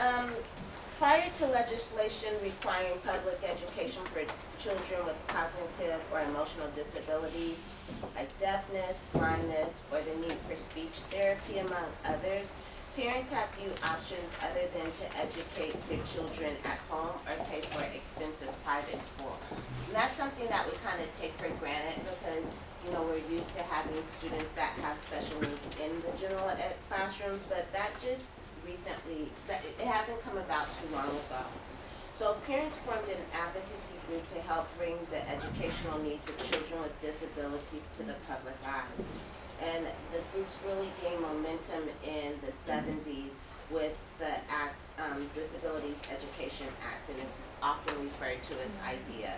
Um, Prior to legislation requiring public education for children with cognitive or emotional disabilities, like deafness, blindness, or the need for speech therapy, among others, parents have few options other than to educate their children at home or pay for expensive private school. And that's something that we kind of take for granted because, we're used to having students that have special needs in the general ed classrooms, but that just recently, it hasn't come about too long ago. So parents formed an advocacy group to help bring the educational needs of children with disabilities to the public eye. And the groups really gained momentum in the 70s with the Act, Disabilities Education Act, and it's often referred to as IDEA.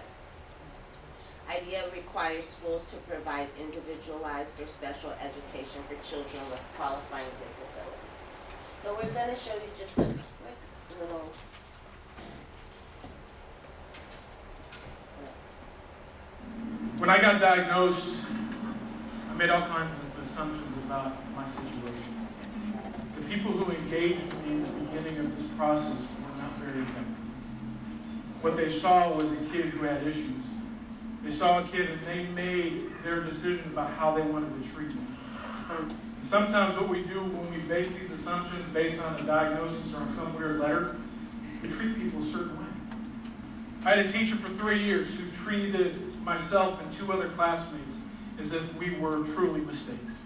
IDEA requires schools to provide individualized or special education for children with qualifying disabilities. So we're going to show you just a quick little When I got diagnosed, I made all kinds of assumptions about my situation. The people who engaged me in the beginning of this process were not very effective. What they saw was a kid who had issues. They saw a kid and they made their decision about how they wanted to treat me. And sometimes what we do when we base these assumptions based on a diagnosis or on some weird letter, we treat people a certain way. I had a teacher for 3 years who treated myself and 2 other classmates as if we were truly mistakes.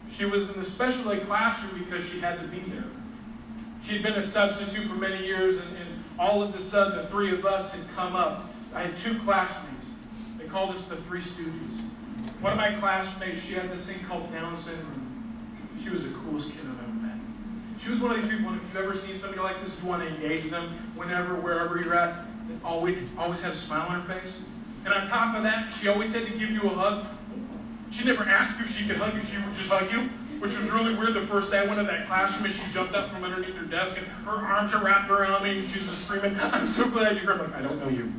She was in the special ed classroom because she had to be there. She had been a substitute for many years, and all of a sudden the 3 of us had come up. I had 2 classmates. They called us the Three Stooges. One of my classmates, she had this thing called Down syndrome. She was the coolest kid I've ever met. She was one of these people, and if you've ever seen somebody like this, you want to engage them whenever, wherever you're at, and always had a smile on her face. And on top of that, she always had to give you a hug. She never asked you if she could hug you, she would just hug you, which was really weird. The first day I went to that classroom and she jumped up from underneath her desk and her arms are wrapped around me and she's just screaming, "I'm so glad you're here." I'm like, "I don't know you."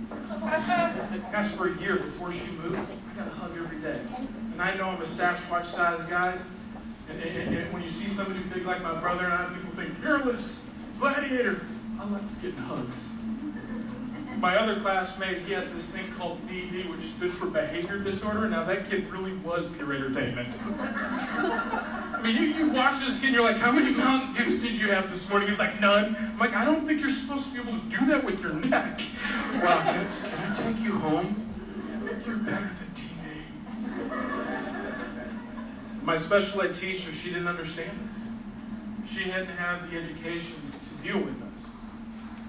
That's for a year before she moved. I got a hug every day. And I know I'm a Sasquatch-sized guy. And when you see somebody big like my brother and I, people think, "Fearless, gladiator." I like getting hugs. My other classmate, he had this thing called BD, which stood for behavior disorder. Now that kid really was pure entertainment. I mean, you watch this kid and you're like, "How many Mountain Dews did you have this morning?" He's like, "None." I'm like, "I don't think you're supposed to be able to do that with your neck." "Well, can I take you home? You're better than TV." My special ed teacher, she didn't understand this. She hadn't had the education to deal with us.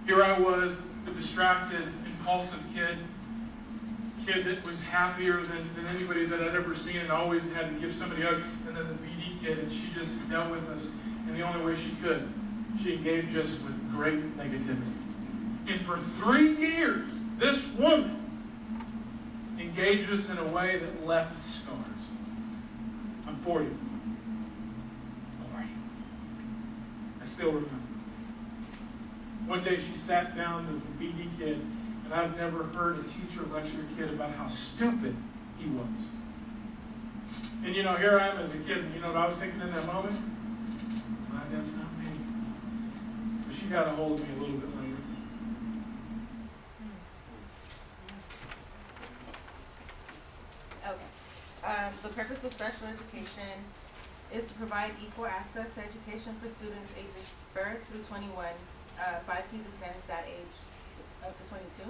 Here I was, the distracted, impulsive kid that was happier than anybody that I'd ever seen and always had to give somebody a hug. And then the BD kid, and she just dealt with us in the only way she could. She engaged us with great negativity. And for 3 years, this woman engaged us in a way that left scars. I'm 40. I still remember. One day she sat down with the BD kid, and I've never heard a teacher lecture a kid about how stupid he was. And here I am as a kid, and you know what I was thinking in that moment? "Glad that's not me." But she got a hold of me a little bit later. Okay. The purpose of special education is to provide equal access to education for students ages birth through 21. 5 keys extends that age up to 22.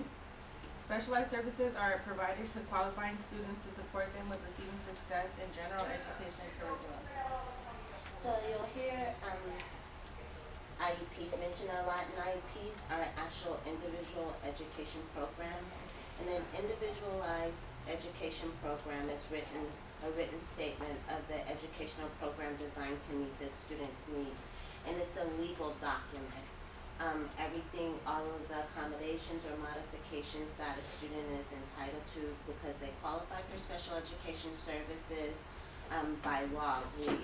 Specialized services are provided to qualifying students to support them with receiving success in general education curriculum. So you'll hear IEPs mentioned a lot, and IEPs are actual individual education programs. And an individualized education program is a written statement of the educational program designed to meet the student's needs. And it's a legal document. Everything, all of the accommodations or modifications that a student is entitled to because they qualify for special education services, by law, we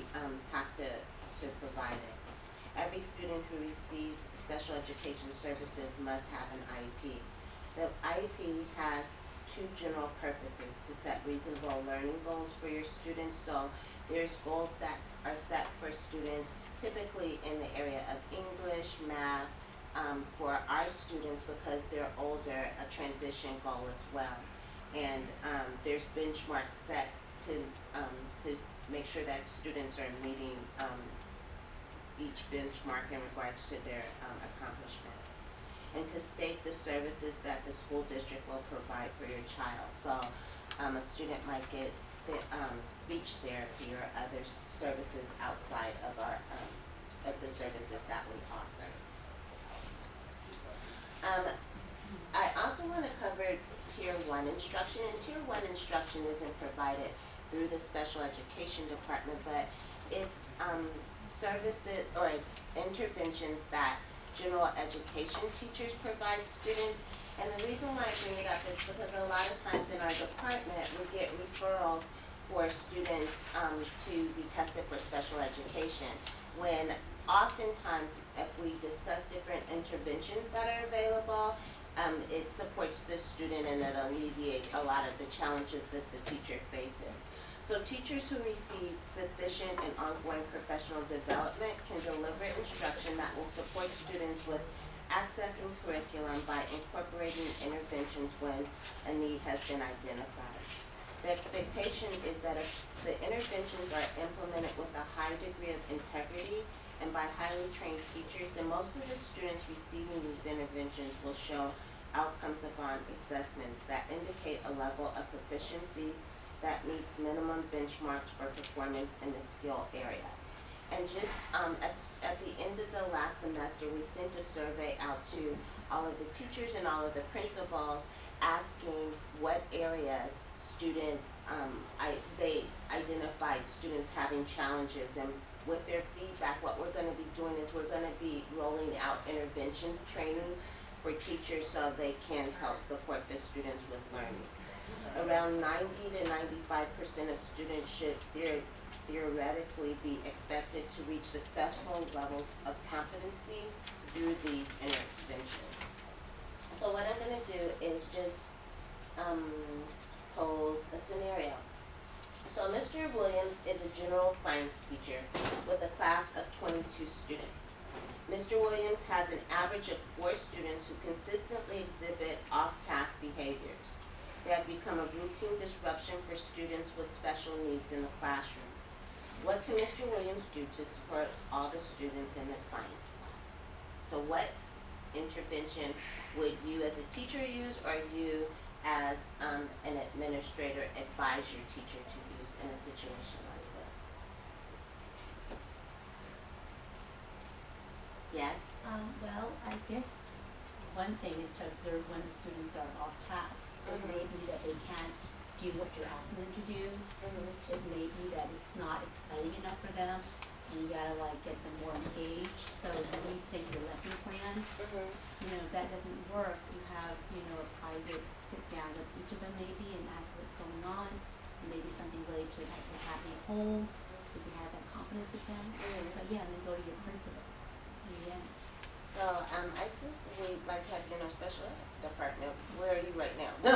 have to provide it. Every student who receives special education services must have an IEP. The IEP has 2 general purposes: to set reasonable learning goals for your students. So there's goals that are set for students typically in the area of English, math, our students, because they're older, a transition goal as well. And there's benchmarks set to make sure that students are meeting each benchmark in regards to their accomplishments. And to state the services that the school district will provide for your child. So a student might get the speech therapy or other services outside of our of the services that we offer. I also want to cover Tier 1 instruction, and Tier 1 instruction isn't provided through the special education department, but it's services or it's interventions that general education teachers provide students. And the reason why I bring it up is because a lot of times in our department we get referrals for students to be tested for special education, when oftentimes if we discuss different interventions that are available, it supports the student and it alleviates a lot of the challenges that the teacher faces. So teachers who receive sufficient and ongoing professional development can deliver instruction that will support students with accessing curriculum by incorporating interventions when a need has been identified. The expectation is that if the interventions are implemented with a high degree of integrity and by highly trained teachers, then most of the students receiving these interventions will show outcomes upon assessment that indicate a level of proficiency that meets minimum benchmarks for performance in the skill area. And just at the end of the last semester, we sent a survey out to all of the teachers and all of the principals asking what areas students, they identified students having challenges. And with their feedback, what we're going to be doing is we're going to be rolling out intervention training for teachers so they can help support the students with learning. Around 90 to 95% of students should theoretically be expected to reach successful levels of competency through these interventions. So what I'm going to do is just pose a scenario. So Mr. Williams is a general science teacher with a class of 22 students. Mr. Williams has an average of 4 students who consistently exhibit off-task behaviors. They have become a routine disruption for students with special needs in the classroom. What can Mr. Williams do to support all the students in the science class? So what intervention would you as a teacher use, or you as an administrator advise your teacher to use in a situation like this? Yes? Well, I guess one thing is to observe when the students are off task. It may be that they can't do what you're asking them to do. It may be that it's not exciting enough for them, and you gotta like get them more engaged. So when you think your lesson plan, you know, if that doesn't work, you have, you know, a private sit down with each of them maybe and ask what's going on, and maybe something related to like what's happening at home, if you have that confidence with them. But yeah, and then go to your principal. Yeah. So I think we'd like to have you in our special ed department. Where are you right now? I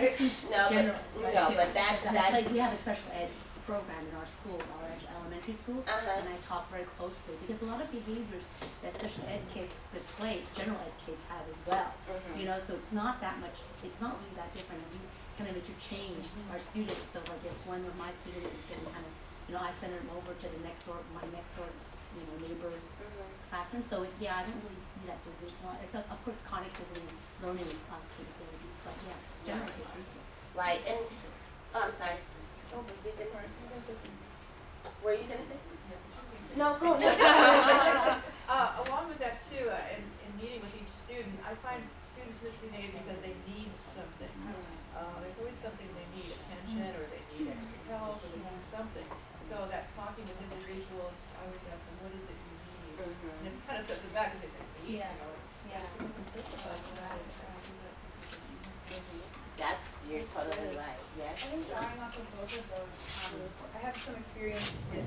teach No, general, but that's like we have a special ed program in our school, our elementary school, and I talk very closely because a lot of behaviors that special ed kids display, general ed kids have as well. You know, so it's not that much. It's not really that different. And we kind of interchange our students. So like if one of my students is getting kind of, you know, I send them over to the next door, my next door, you know, neighbor's classroom. So yeah, I don't really see that division. Except of course connectivity and learning capabilities, but yeah, generally. right. And I'm sorry. Were you gonna say something? No, go ahead. Along with that too, in meeting with each student, I find students misbehave because they need something. There's always something they need, attention, or they need extra help, or they need something. So that talking with individuals, I always ask them, what is it you need? And it kind of sets it back because they think, you know. You're totally right. Yes. I think drawing off of both of those, I have some experience in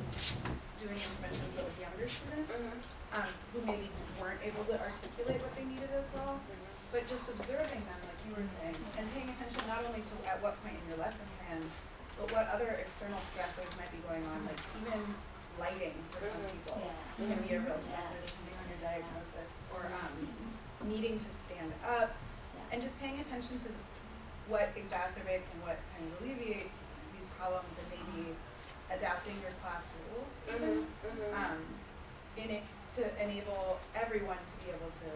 doing interventions with younger students who maybe weren't able to articulate what they needed as well, but just observing them, like you were saying, and paying attention not only to at what point in your lesson plan, but what other external stressors might be going on, like even lighting for some people can be a real stressor depending on your diagnosis or needing to stand up, Yeah. and just paying attention to what exacerbates and what kind of alleviates these problems, and maybe adapting your class rules even, in it to enable everyone to be able to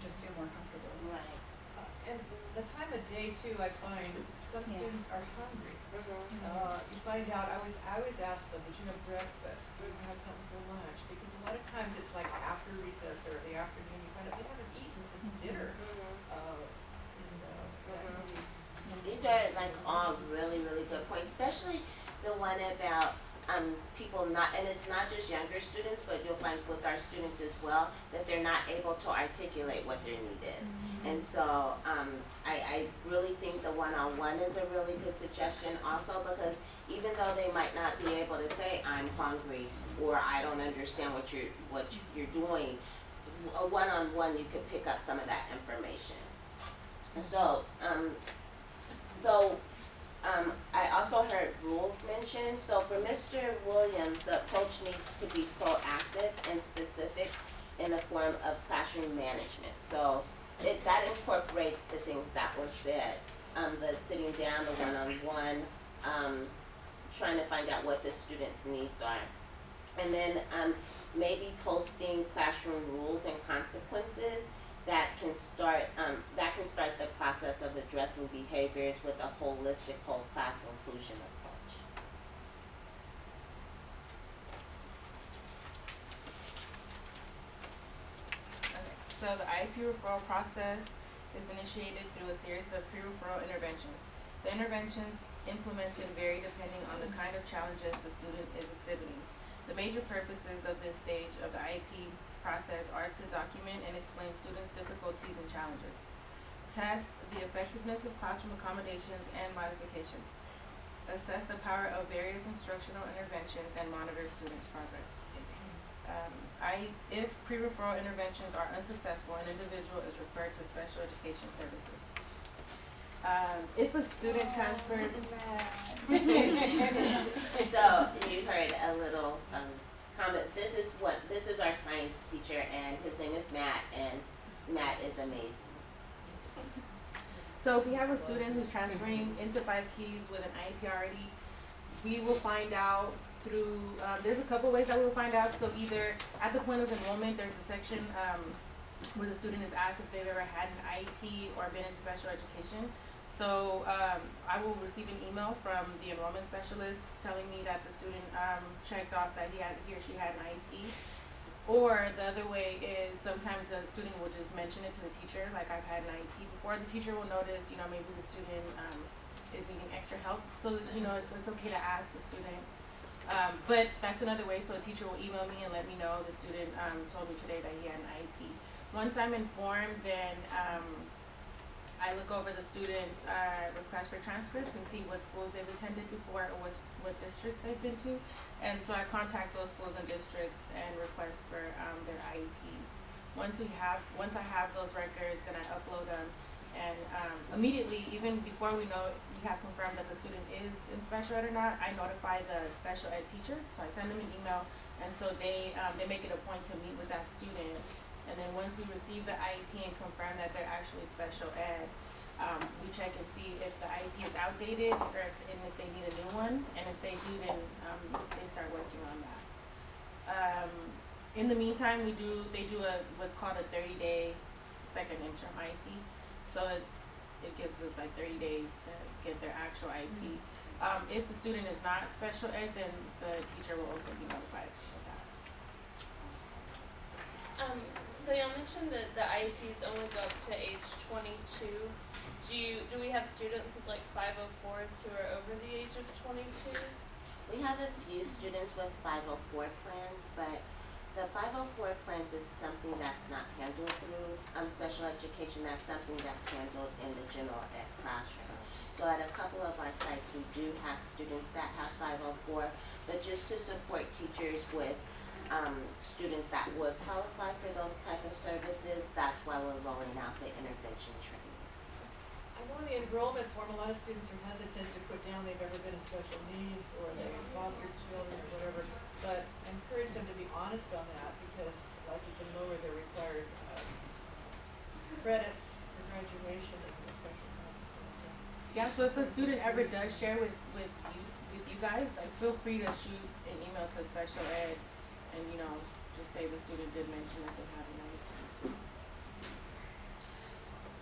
just feel more comfortable. Right. And the time of day too, I find some Yeah. students are hungry. You find out, I always ask them, did you have breakfast? Did you have something for lunch? Because a lot of times it's like after recess or the afternoon, you find out they haven't eaten since dinner. That really- These are like all really, really good points, especially the one about people not, and it's not just younger students, but you'll find with our students as well, that they're not able to articulate what their need is. And so I really think the one-on-one is a really good suggestion also, because even though they might not be able to say, I'm hungry, or I don't understand what you're doing, a one-on-one, you could pick up some of that information. So, I also heard rules mentioned. So for Mr. Williams, the approach needs to be proactive and specific in the form of classroom management. So that incorporates the things that were said. The sitting down, the one-on-one, trying to find out what the students' needs are. And then maybe posting classroom rules and consequences that can start the process of addressing behaviors with a holistic whole class inclusion approach. Okay, so the IEP referral process is initiated through a series of pre-referral interventions. The interventions implemented vary depending on the kind of challenges the student is exhibiting. The major purposes of this stage of the IEP process are to document and explain students' difficulties and challenges, test the effectiveness of classroom accommodations and modifications, assess the power of various instructional interventions, and monitor students' progress. If pre-referral interventions are unsuccessful, an individual is referred to special education services. If a student transfers, So you heard a little comment. This is our science teacher, and his name is Matt, and Matt is amazing. so if we have a student who's transferring into 5 Keys with an IEP already, we will find out through, there's a couple ways that we will find out. So either at the point of enrollment, there's a section where the student is asked if they've ever had an IEP or been in special education. So I will receive an email from the enrollment specialist telling me that the student checked off that he or she had an IEP. Or the other way is sometimes the student will just mention it to the teacher, like I've had an IEP before. The teacher will notice, maybe the student is needing extra help. So, it's okay to ask the student. But that's another way. So a teacher will email me and let me know the student told me today that he had an IEP. Once I'm informed, then I look over the student's request for transcripts and see what schools they've attended before or what districts they've been to. And so I contact those schools and districts and request for their IEPs. Once I have those records and I upload them, and immediately, even before we have confirmed that the student is in special ed or not, I notify the special ed teacher. So I send them an email, and so they make it a point to meet with that student. And then once we receive the IEP and confirm that they're actually special ed, we check and see if the IEP is outdated or if they need a new one. And if they do, then they start working on that. In the meantime, they do what's called a 30-day second interim IEP. So it gives us like 30 days to get their actual IEP. If the student is not special ed, then the teacher will also be notified of that. So y'all mentioned that the IEPs only go up to age 22. Do we have students with like 504s who are over the age of 22? We have a few students with 504 plans, but the 504 plans is something that's not handled through special education. That's something that's handled in the general ed classroom. So at a couple of our sites, we do have students that have 504, but just to support teachers with students that would qualify for those type of services, that's why we're rolling out the intervention training. I know in the enrollment form, a lot of students are hesitant to put down they've ever been in special needs or they've fostered children or whatever. but encourage them to be honest on that, because like you can lower their required, credits for graduation and for special conferences, so. Yeah, so if a student ever does share with you guys, like feel free to shoot an email to special ed and, you know, just say the student did mention that they have an IEP.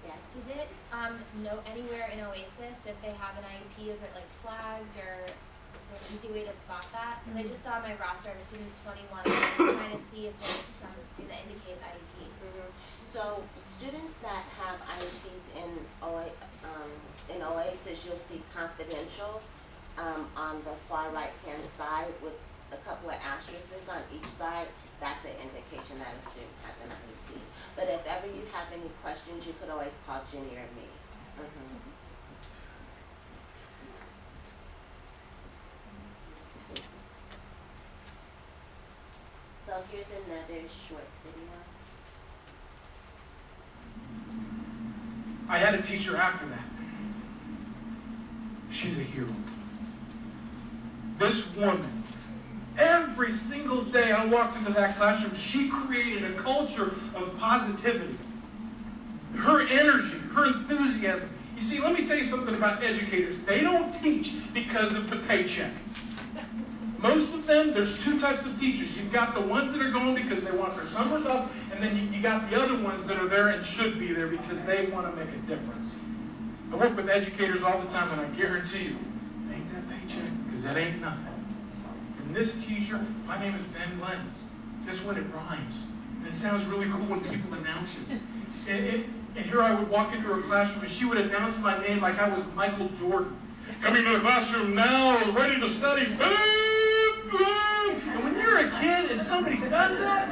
Yes. Does it know anywhere in Oasis if they have an IEP? Is it like flagged, or is there an easy way to spot that? Because I just saw my roster of students 21, and I was trying to see if there's something that indicates IEP. So students that have IEPs in Oasis, you'll see confidential on the far right-hand side with a couple of asterisks on each side. That's an indication that a student has an IEP. But if ever you have any questions, you could always call Jenny or me. So here's another short video. I had a teacher after that. She's a hero. This woman, every single day I walked into that classroom, she created a culture of positivity. Her energy, her enthusiasm. You see, let me tell you something about educators. They don't teach because of the paycheck. Most of them, there's two types of teachers. You've got the ones that are going because they want their summers off, and then you got the other ones that are there and should be there because they want to make a difference. I work with educators all the time, and I guarantee you, it ain't that paycheck, because that ain't nothing. And this teacher, my name is Ben Glenn. Guess what? It rhymes. And it sounds really cool when people announce it. And here I would walk into her classroom, and she would announce my name like I was Michael Jordan. Coming to the classroom now, ready to study. And when you're a kid and somebody does that,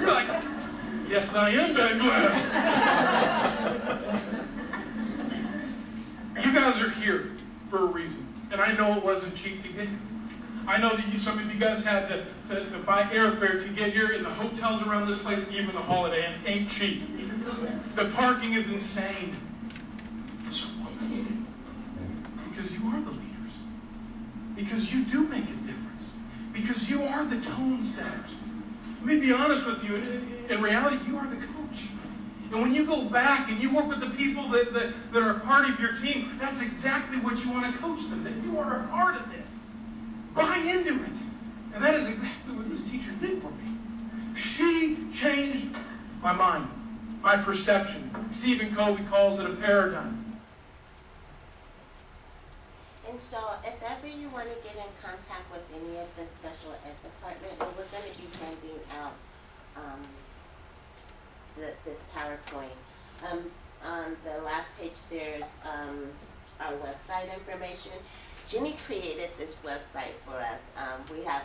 you're like, yes, I am Ben Glenn. You guys are here for a reason. And I know it wasn't cheap to get here. I know that some of you guys had to buy airfare to get here, and the hotels around this place, even the Holiday Inn, ain't cheap. The parking is insane. So what? Because you are the leaders. Because you do make a difference. Because you are the tone setters. Let me be honest with you. In reality, you are the coach. And when you go back and you work with the people that are a part of your team, that's exactly what you want to coach them, that you are a part of this. Buy into it. And that is exactly what this teacher did for me. She changed my mind, my perception. Stephen Covey calls it a paradigm. And so if ever you want to get in contact with any of the special ed department, and we're going to be handing out this PowerPoint. On the last page there's our website information. Jenny created this website for us. We have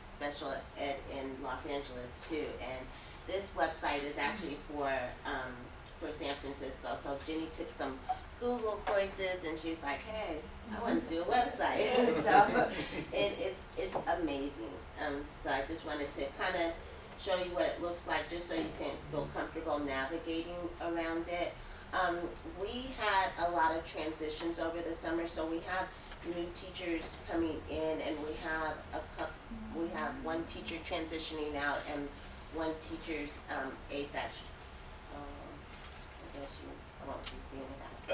special ed in Los Angeles too, and this website is actually for San Francisco. So Jenny took some Google courses and she's like, hey, I want to do a website. So it's amazing. So I just wanted to kind of show you what it looks like just so you can feel comfortable navigating around it. We had a lot of transitions over the summer, so we have new teachers coming in, and we have one teacher transitioning out and one teacher's aide that's I guess I won't be seeing it after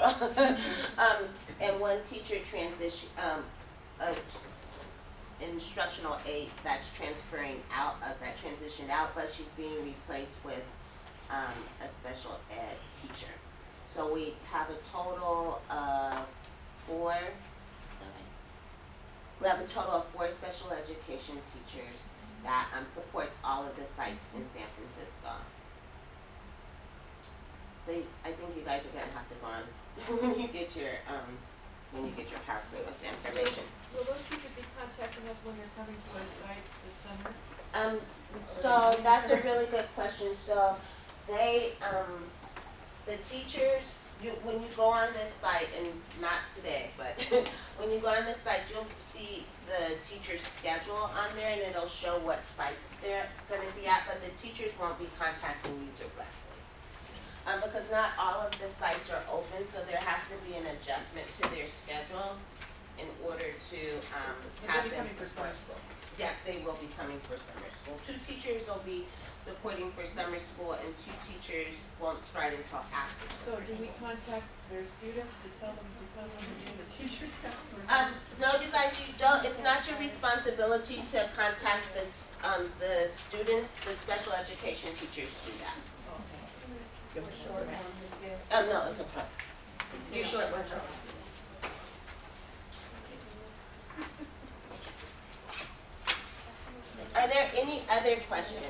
all. And one teacher instructional aide that's transferring out of that transitioned out, but she's being replaced with a special ed teacher. So we have a total of four special education teachers that support all of the sites in San Francisco. So I think you guys are gonna have to go on when you get your PowerPoint with the information. Will those teachers be contacting us when they're coming to our sites this summer? So that's a really good question. So they, the teachers, when you go on this site, and not today, but when you go on this site, you'll see the teacher's schedule on there, and it'll show what sites they're going to be at, but the teachers won't be contacting you directly. Because not all of the sites are open, so there has to be an adjustment to their schedule in order to But have they'll be them coming for support. summer school. yes, they will be coming for summer school. 2 teachers will be supporting for summer school, and 2 teachers won't start until after So summer do we school. contact their students to tell them to come when the teachers come? No, you guys, you don't, it's not your responsibility to contact the students, the special education teachers do that. Short one, Ms. Gill? No, it's okay. You're short one, short. Are there any other questions?